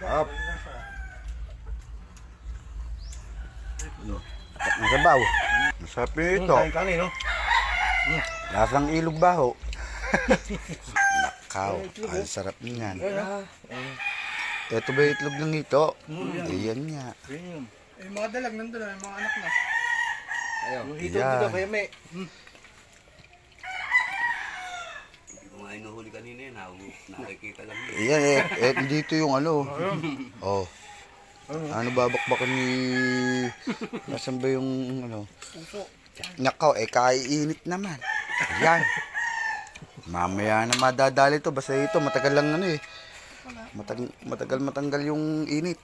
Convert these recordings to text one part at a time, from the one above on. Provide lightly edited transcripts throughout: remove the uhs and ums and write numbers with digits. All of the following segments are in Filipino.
Up. Ang sabaw. Masarap yun ito. Lasang ilog baho. Nakaw. Ang sarap niyan. Ito ba yung itlog ng ito? Ayan nga. Eh, mga dalag nandun na, mga anak na. Ayaw. Ito dito kaya may. Kung nga inuhuli kanina yun, nakikita lang yun. Ayan dito yung ano. Oh. Ano babakbakan ni... Nasaan ba yung ano? Puso. Nakaw, kaiinit naman. Ayan. Mamaya na madadali to. Basta ito, matagal lang ano eh. Matagal matanggal yung init.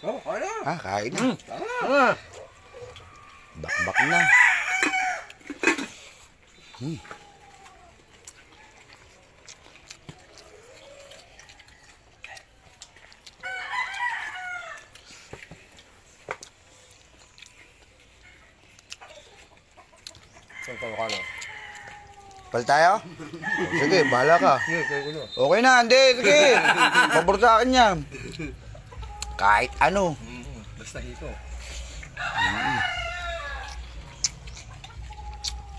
Oh, kaya. Kain na. Bakbak na. Pal tayo? Sige, bahala ka. Okay na, hindi. Sige. Pabor sa akin yan. Kahit ano. Basta ito.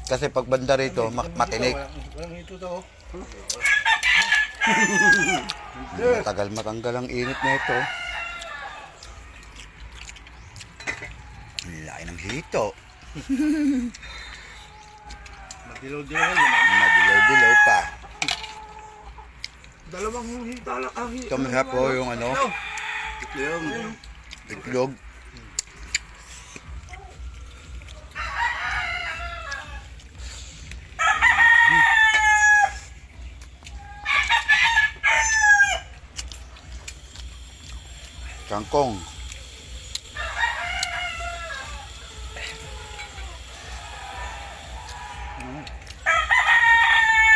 Kasi pag banda rito, matinik. Walang ito to. Matagal matanggal ang init na ito. Laki ng hito. Madilaw-dilaw naman. Madilaw-dilaw pa. Dalawang hintala ang hintala. Ito masarap po yung ano. Itlog. Kangkong.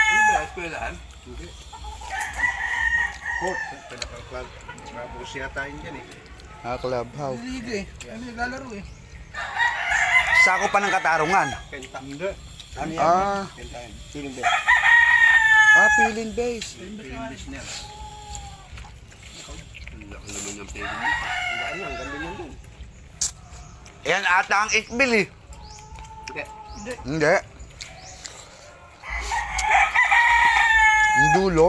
Ano ba? Eskwelahan? Hindi. Oh, pinakaklag. Mabus yata yun dyan eh. Clubhouse. Liga eh. Ano naglalaro eh. Sako pa ng katarungan. Kenta. Hindi. Ano yan? Kenta yan. Feeling best. Feeling base. Feeling best niya. Ang laki naman yung feeling best. Ang yan, ganda niyan dun. Yan ata ang ikbil eh. Hindi. Hindi. Yung dulo.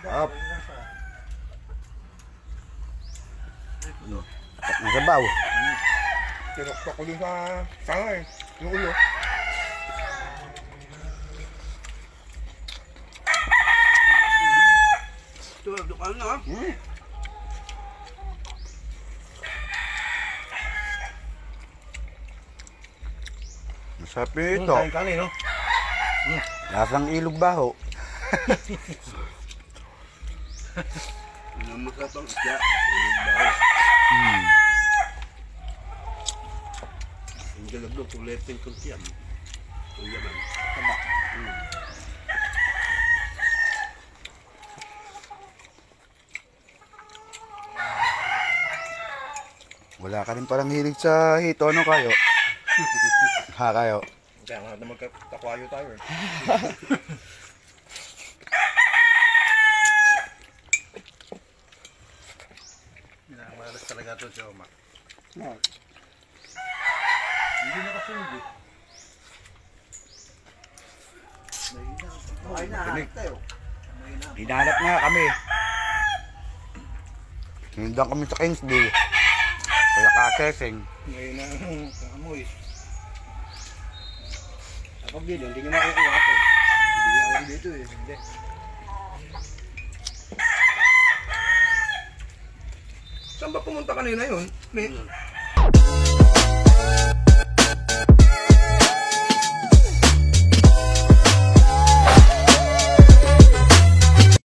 Up. Ang sabaw. Tinoktok ko dun sa tanga eh. Yung ulo. Ito, dukaan na ha? Masarap ito. Kain kanin no? Lasang ilog baho. Ano masarap ang isda? Ang galab ng kuleting kultiyam. Ang yaman. Tama. Wala ka rin parang hilig sa hito. Ano kayo? Kayo? Kaya nga naman takwayo tayo eh. Minamalas talaga ito si Oma. Hindi na kasunod eh. Hinahanap nga kami. Hindan kami sa Kingsville. Kaya kakeseng. Ngayon na ang amoy. Kapag dito, hindi nyo makukuha ito. Hindi nyo alam dito eh. Hindi. Saan ba pumunta kanina yun?